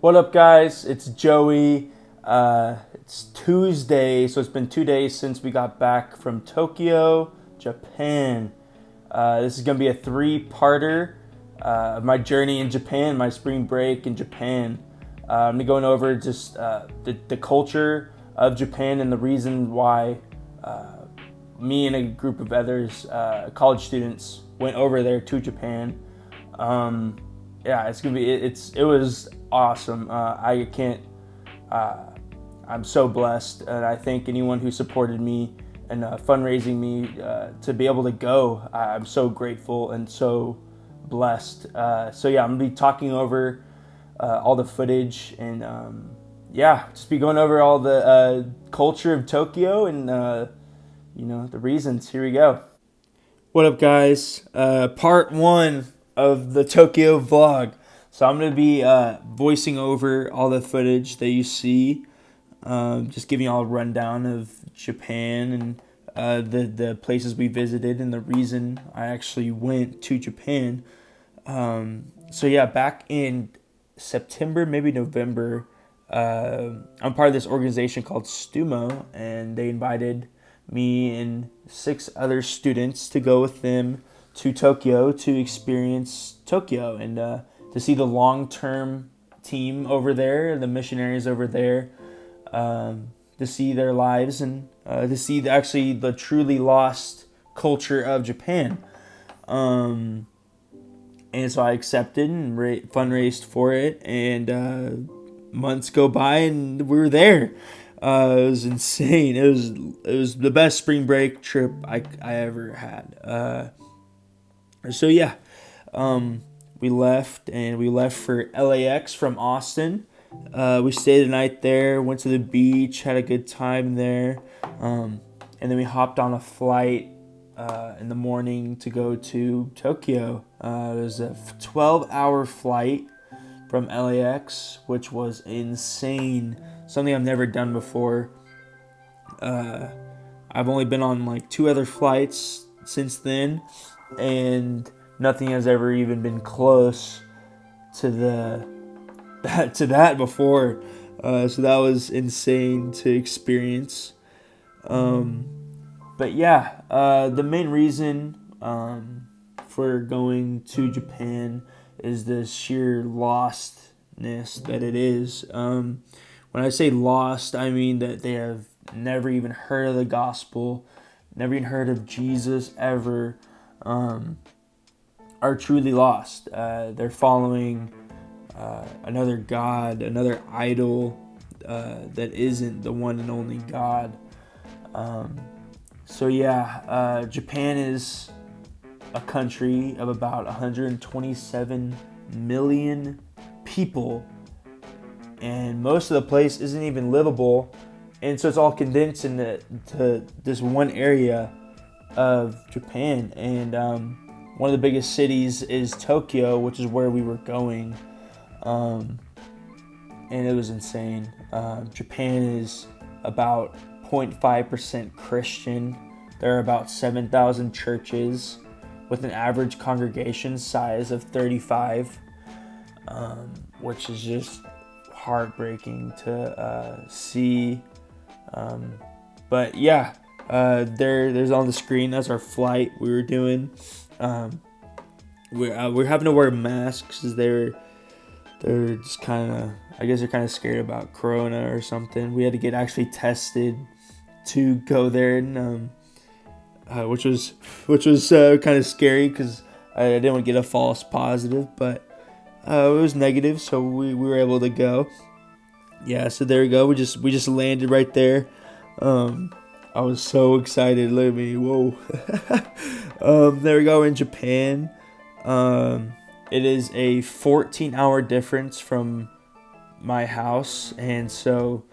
What up, guys? It's Joey. It's Tuesday, so it's been 2 days since we got back from Tokyo, Japan. This is going to be a three-parter of my journey in Japan, my spring break in Japan. I'm going to be going over just the culture of Japan and the reason why me and a group of others, college students, went over there to Japan. It's gonna be it was awesome. I'm so blessed, and I thank anyone who supported me and fundraising me to be able to go. I'm so grateful and so blessed. I'm gonna be talking over all the footage and just be going over all the culture of Tokyo and the reasons. Here we go. What up, guys? Part one of the Tokyo vlog. So I'm going to be voicing over all the footage that you see, just giving you all a rundown of Japan and the places we visited and the reason I actually went to Japan. Back in September, maybe November, I'm part of this organization called STUMO, and they invited me and 6 other students to go with them to Tokyo to experience Tokyo and to see the long-term team over there, the missionaries over there, to see their lives and to see the truly lost culture of Japan. And so I accepted and fundraised for it, and months go by and we were there. It was insane. It was the best spring break trip I ever had. We left for LAX from Austin. We stayed the night there, went to the beach, had a good time there, and then we hopped on a flight in the morning to go to Tokyo. It was a 12-hour flight from LAX, which was insane. Something I've never done before. I've only been on like 2 other flights since then, and nothing has ever even been close to that before. So that was insane to experience. The main reason for going to Japan is the sheer lostness that it is. When I say lost, I mean that they have never even heard of the gospel, never even heard of Jesus ever, are truly lost. They're following another god, another idol that isn't the one and only God. Japan is a country of about 127 million people, and most of the place isn't even livable, and so it's all condensed into this one area of Japan. And one of the biggest cities is Tokyo, which is where we were going, and it was insane. Japan is about 0.5% Christian. There are about 7,000 churches with an average congregation size of 35, which is just heartbreaking to see. There's on the screen. That's our flight we were doing. We're having to wear masks because they're just kind of scared about corona or something. We had to get actually tested to go there, and which was kind of scary because I didn't want to get a false positive, but it was negative, so we were able to go. Yeah, so there we go. We just landed right there. I was so excited. Look at me. Whoa. There we go in Japan. It is a 14-hour difference from my house, and so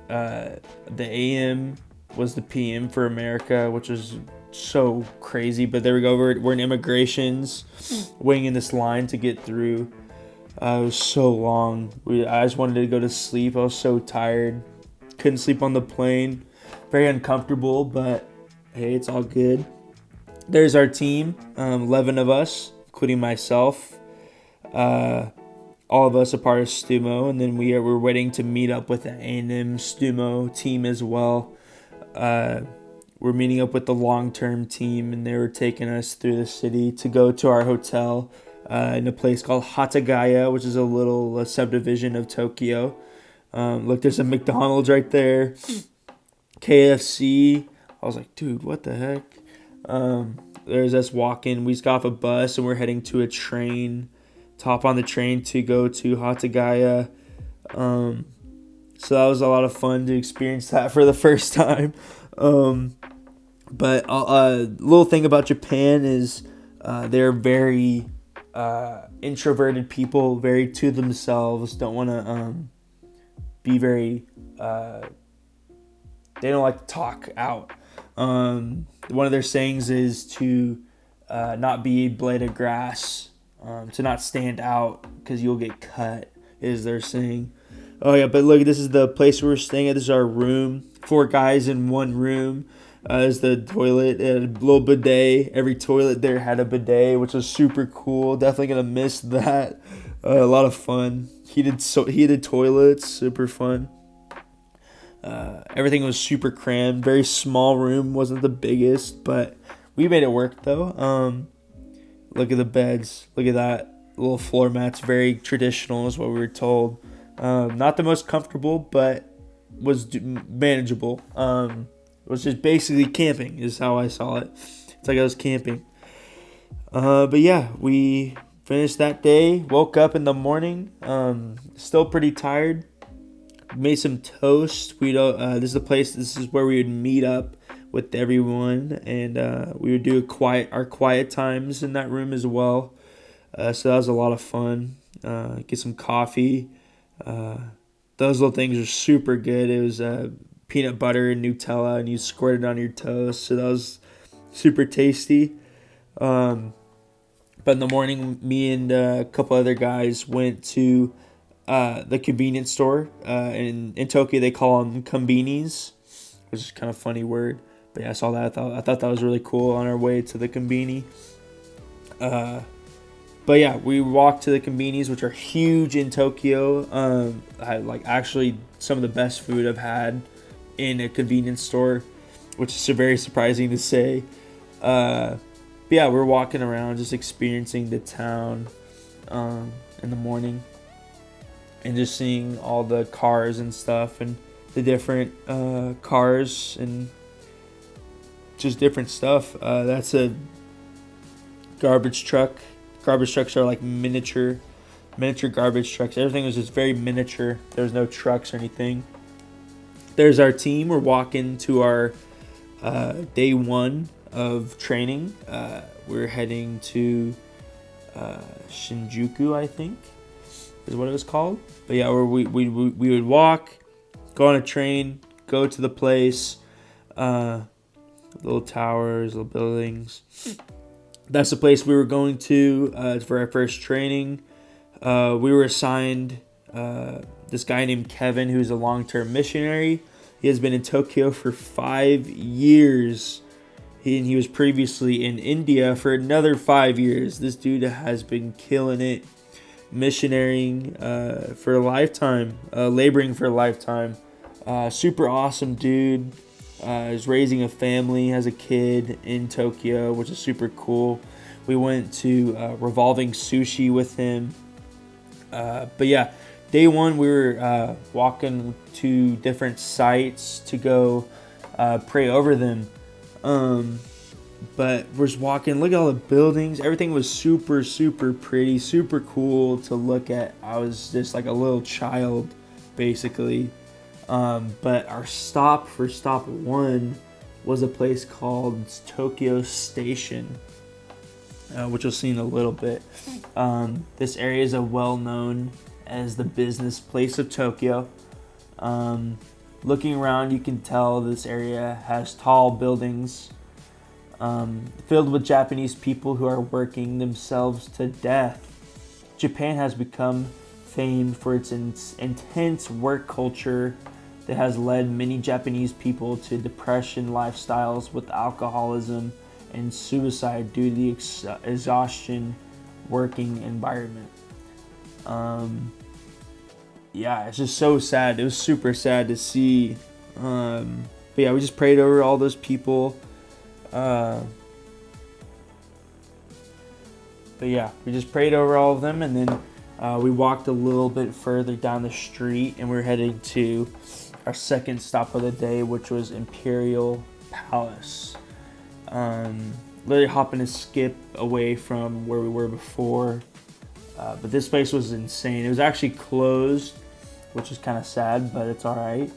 the AM was the PM for America, which was so crazy. But there we go. We're in immigrations, waiting in this line to get through. It was so long. I just wanted to go to sleep. I was so tired. Couldn't sleep on the plane. Very uncomfortable, but hey, it's all good. There's our team, 11 of us, including myself. all of us a part of Stumo, and then we're waiting to meet up with the A&M Stumo team as well. We're meeting up with the long-term team, and they were taking us through the city to go to our hotel in a place called Hatagaya, which is a little subdivision of Tokyo. Look, there's a McDonald's right there, KFC. I was like, dude, what the heck? There's us walking. We just got off a bus, and we're heading to a train. Hop on the train to go to Hatagaya. So that was a lot of fun to experience that for the first time. But a little thing about Japan is they're very introverted people, very to themselves, don't want to be very... they don't like to talk out. One of their sayings is to not be a blade of grass, to not stand out because you'll get cut, is their saying. Oh yeah, but look, this is the place we're staying at. This is our room. 4 guys in one room. There's the toilet, and a little bidet. Every toilet there had a bidet, which was super cool. Definitely gonna miss that. A lot of fun. Heated toilets, super fun. Everything was super crammed. Very small room, wasn't the biggest, but we made it work though. Look at the beds. Look at that. Little floor mats. Very traditional is what we were told. Not the most comfortable, but was manageable. It was just basically camping is how I saw it. It's like I was camping. But yeah, we finished that day. Woke up in the morning. Still pretty tired. Made some toast. This is the place. This is where we would meet up with everyone, and we would do our quiet times in that room as well. So that was a lot of fun. Get some coffee. Those little things are super good. It was peanut butter and Nutella, and you squirt it on your toast. So that was super tasty. But in the morning, me and a couple other guys went to the convenience store. In Tokyo, they call them konbinis, which is kind of a funny word. But yeah, I saw that. I thought that was really cool on our way to the konbini. But yeah, we walked to the konbinis, which are huge in Tokyo. I had actually some of the best food I've had in a convenience store, which is very surprising to say. But yeah, we're walking around just experiencing the town in the morning and just seeing all the cars and stuff and the different cars and just different stuff. That's a garbage truck. Garbage trucks are like miniature garbage trucks. Everything was just very miniature. There was no trucks or anything. There's our team. We're walking to our day 1 of training. We're heading to Shinjuku, I think, is what it was called. But yeah, we would walk, go on a train, go to the place, little towers, little buildings. That's the place we were going to for our first training. We were assigned this guy named Kevin, who's a long-term missionary. He has been in Tokyo for 5 years. He was previously in India for another 5 years. This dude has been killing it, missionarying for a lifetime, laboring for a lifetime. Super awesome dude. Is raising a family, has a kid in Tokyo, which is super cool. We went to Revolving Sushi with him. But yeah, day 1 we were walking to different sites to go pray over them. But we're just walking, look at all the buildings. Everything was super, super pretty, super cool to look at. I was just like a little child, basically. But our stop for stop 1 was a place called Tokyo Station, which you'll see in a little bit. This area is well-known as the business place of Tokyo. Looking around, you can tell this area has tall buildings filled with Japanese people who are working themselves to death. Japan has become famed for its intense work culture that has led many Japanese people to depression lifestyles with alcoholism and suicide due to the exhaustion working environment. Yeah, it's just so sad. It was super sad to see. But yeah, we just prayed over all those people. But yeah, we just prayed over all of them, and then we walked a little bit further down the street, and we were heading to our second stop of the day, which was Imperial Palace. Literally hopping a skip away from where we were before. But this place was insane. It was actually closed, which is kind of sad, but it's alright.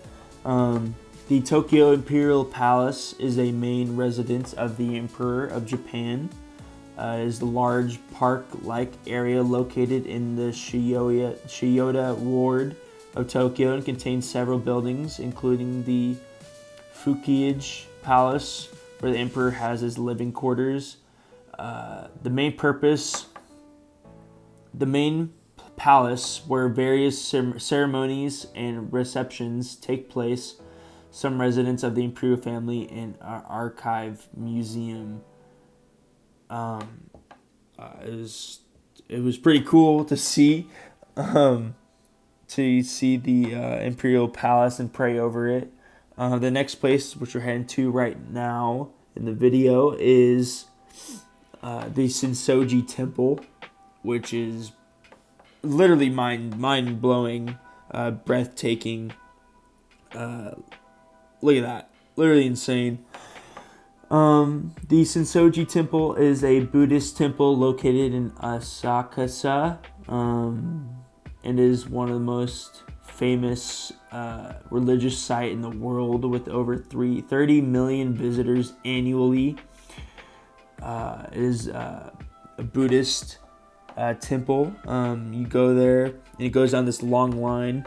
The Tokyo Imperial Palace is a main residence of the Emperor of Japan. It is the large park-like area located in the Shiyoda ward of Tokyo and contains several buildings, including the Fukiage Palace, where the Emperor has his living quarters. The main palace where various ceremonies and receptions take place. Some residents of the Imperial family and archive museum. It was pretty cool to see, the Imperial Palace and pray over it. The next place, which we're heading to right now in the video, is the Sensoji Temple, which is literally mind blowing, breathtaking. Look at that, literally insane. The Sensoji Temple is a Buddhist temple located in Asakusa, and is one of the most famous religious site in the world, with over 30 million visitors annually. It is a Buddhist temple. You go there, and it goes down this long line,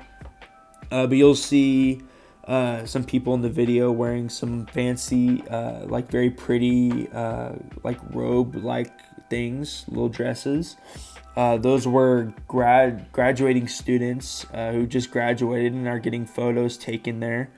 but you'll see some people in the video wearing some fancy, like very pretty, like robe-like things, little dresses. Those were graduating students who just graduated and are getting photos taken there.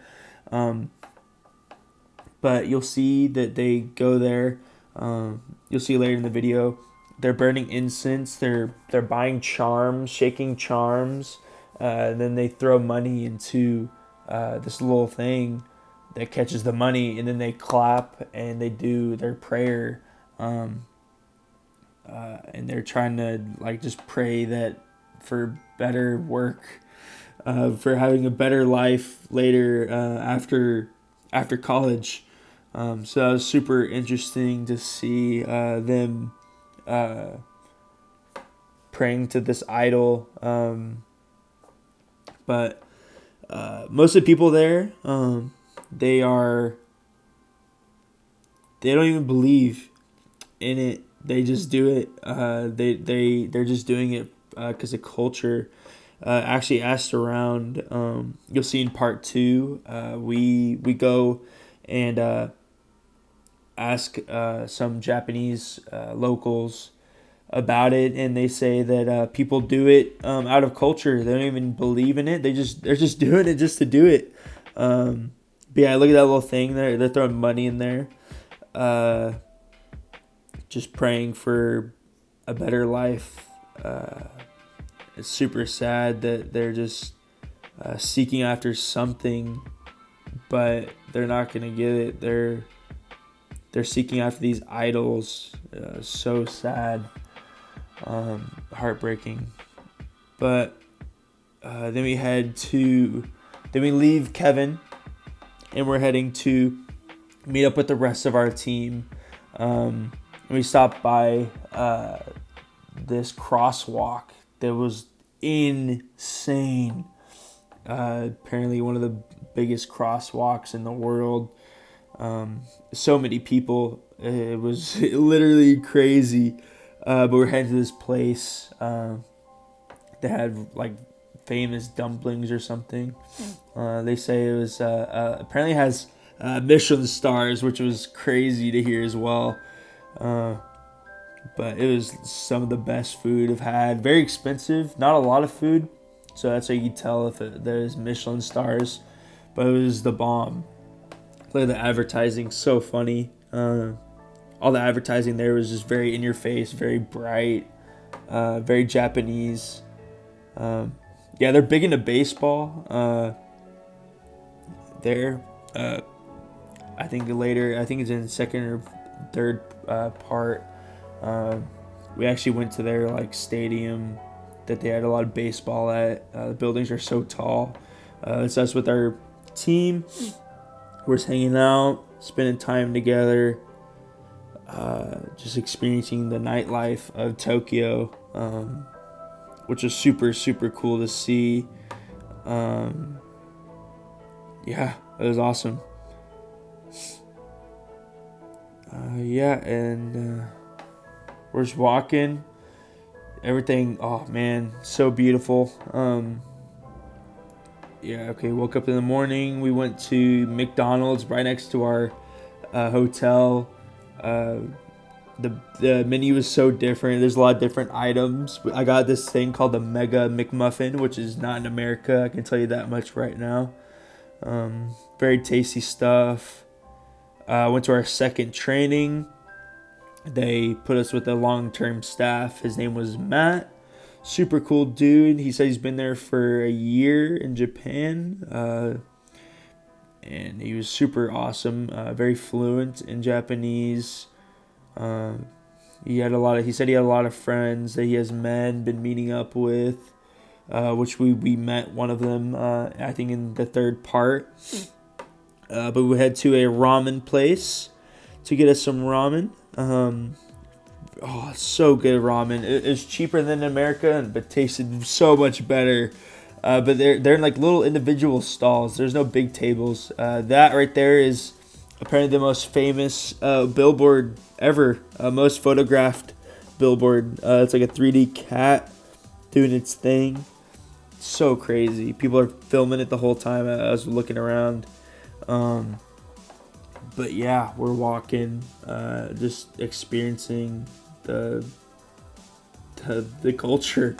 But you'll see that they go there. You'll see later in the video, they're burning incense. They're buying charms, shaking charms. And then they throw money into this little thing that catches the money, and then they clap and they do their prayer, and they're trying to like just pray that for better work, for having a better life later, after college. So that was super interesting to see them praying to this idol, but most of the people there, they don't even believe in it. They just do it. They're just doing it because of culture. Actually asked around. You'll see in part 2. We go and ask some Japanese locals about it, and they say that people do it out of culture. They don't even believe in it. They're just doing it just to do it. But yeah, look at that little thing there. They're throwing money in there, just praying for a better life. It's super sad that they're just seeking after something, but they're not gonna get it. They're seeking after these idols. So sad. Heartbreaking. But then we leave Kevin, and we're heading to meet up with the rest of our team. And we stopped by this crosswalk that was insane. Apparently one of the biggest crosswalks in the world. So many people. It was literally crazy. But we're heading to this place that had like famous dumplings or something. They say it was apparently has Michelin stars, which was crazy to hear as well. But it was some of the best food I've had. Very expensive, not a lot of food, so that's how you can tell if there's Michelin stars. But it was the bomb. Look at the advertising, so funny. All the advertising there was just very in your face, very bright, very Japanese. Yeah, they're big into baseball. There, I think later. I think it's in the second or third part. Uh, we actually went to their like stadium that they had a lot of baseball at. The buildings are so tall. It's us with our team. We're just hanging out, spending time together, just experiencing the nightlife of Tokyo, which is super, super cool to see. Yeah, it was awesome. Yeah, and we're just walking. Everything, oh man, so beautiful. Yeah, okay, woke up in the morning. We went to McDonald's right next to our hotel. Uh, the menu is so different. There's a lot of different items. I got this thing called the Mega McMuffin, which is not in America. I can tell you that much right now. Very tasty stuff. Went to our second training. They put us with a long-term staff. His name was Matt. Super cool dude. He said he's been there for a year in Japan. And he was super awesome. Very fluent in Japanese. He said he had a lot of friends that he has been meeting up with. Which we met one of them, I think in the third part. But we head to a ramen place to get us some ramen. So good ramen. It's cheaper than in America, but tasted so much better. But they're in like little individual stalls. There's no big tables. That right there is apparently the most famous billboard ever. Most photographed billboard. It's like a 3D cat doing its thing. So crazy. People are filming it the whole time. I was looking around. But yeah, we're walking, just experiencing the culture.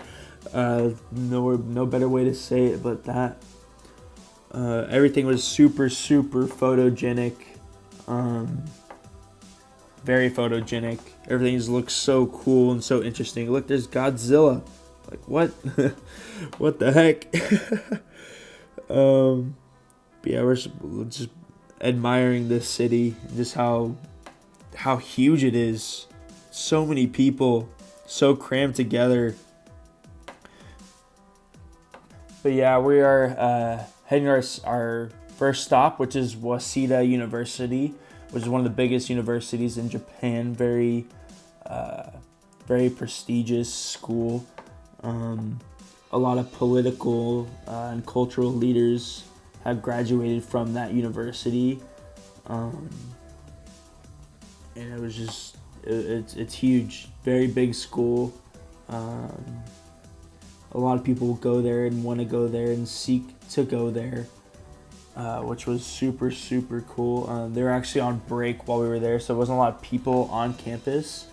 No better way to say it but that. Everything was super, super photogenic. Very photogenic. Everything looks so cool and so interesting. Look, there's Godzilla. Like, what? What the heck? But yeah, we're just admiring this city, just how huge it is. So many people, so crammed together. But yeah, we are heading to our first stop, which is Waseda University, which is one of the biggest universities in Japan. Very prestigious school. A lot of political and cultural leaders have graduated from that university, and it was just it's huge, very big school. A lot of people go there and want to go there and seek to go there, which was super, super cool. They were actually on break while we were there, so there wasn't a lot of people on campus.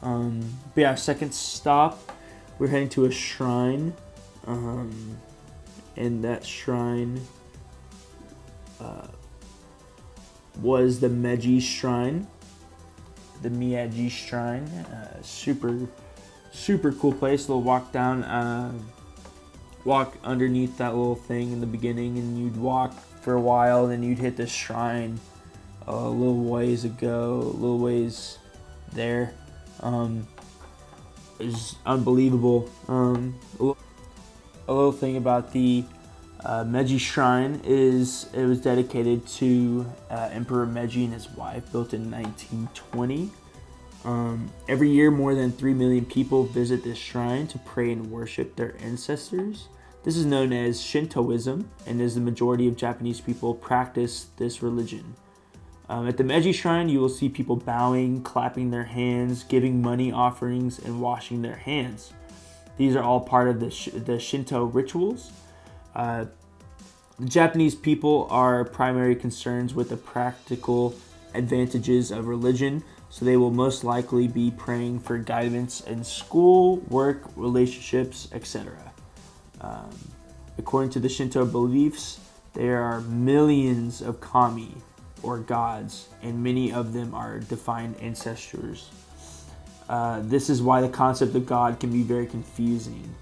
But yeah, second stop, we're heading to a shrine, and that shrine was the Meiji Shrine, the Miyagi Shrine. Super cool place. A little walk underneath that little thing in the beginning, and you'd walk for a while, and then you'd hit this shrine a little ways there. It's unbelievable. A little thing about the Meiji Shrine is it was dedicated to Emperor Meiji and his wife, built in 1920. Every year, more than 3 million people visit this shrine to pray and worship their ancestors. This is known as Shintoism, and as the majority of Japanese people practice this religion. At the Meiji Shrine, you will see people bowing, clapping their hands, giving money offerings, and washing their hands. These are all part of the Shinto rituals. The Japanese people are primary concerns with the practical advantages of religion, so they will most likely be praying for guidance in school, work, relationships, etc. According to the Shinto beliefs, there are millions of kami, or gods, and many of them are defined ancestors. This is why the concept of God can be very confusing.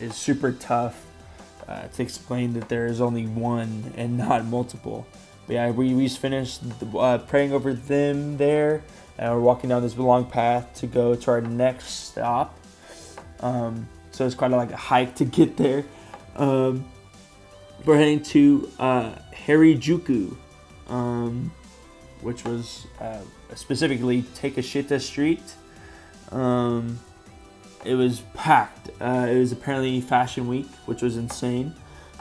is super tough to explain that there is only one and not multiple. But yeah, we just finished praying over them there, and we're walking down this long path to go to our next stop. So it's quite like a hike to get there. We're heading to Harajuku, which was specifically Takeshita Street. It was packed. It was apparently Fashion Week, which was insane.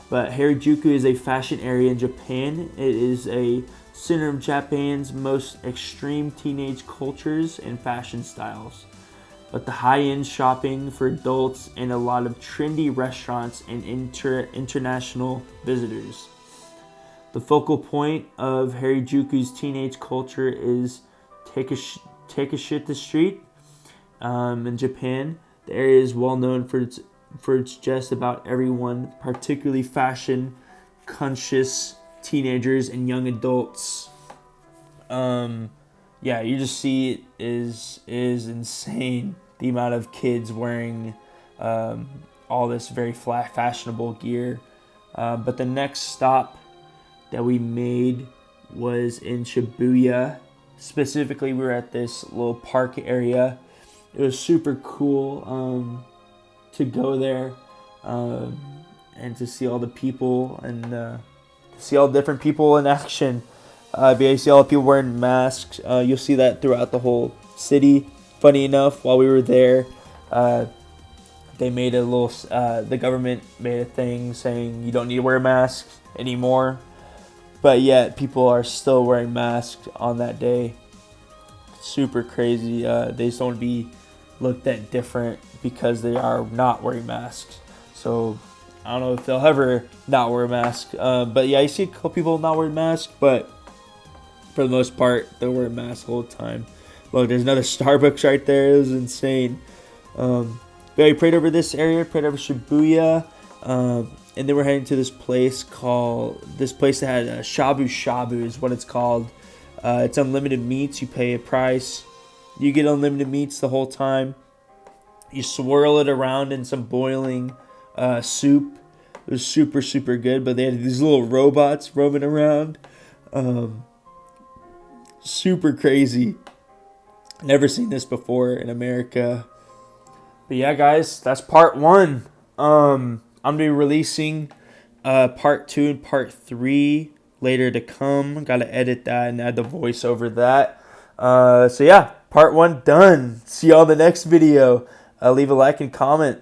But Harajuku is a fashion area in Japan. It is a center of Japan's most extreme teenage cultures and fashion styles. But the high-end shopping for adults and a lot of trendy restaurants and international visitors. The focal point of Harajuku's teenage culture is Takeshita Street in Japan. The area is well known for its just about everyone, particularly fashion-conscious teenagers and young adults. Yeah, you just see it is insane, the amount of kids wearing all this very fashionable gear. But the next stop that we made was in Shibuya. Specifically, we were at this little park area. It was super cool to go there and to see all the people and to see all the different people in action. You see all the people wearing masks. You'll see that throughout the whole city. Funny enough, while we were there, they made a little. The government made a thing saying you don't need to wear masks anymore, but yet people are still wearing masks on that day. Super crazy. They just don't want to be looked at different because they are not wearing masks. So I don't know if they'll ever not wear a mask. But yeah, you see a couple people not wearing masks, but for the most part, they're wearing masks the whole time. Look, there's another Starbucks right there. It was insane. But we prayed over this area, prayed over Shibuya, and then we're heading to this place that had Shabu Shabu is what it's called. It's unlimited meats. You pay a price. You get unlimited meats the whole time. You swirl it around in some boiling soup. It was super, super good. But they had these little robots roaming around. Super crazy. Never seen this before in America. But yeah, guys, that's part 1. I'm going to be releasing part 2 and part 3 later to come. Got to edit that and add the voice over that. So yeah, part 1 done. See y'all in the next video. Leave a like and comment.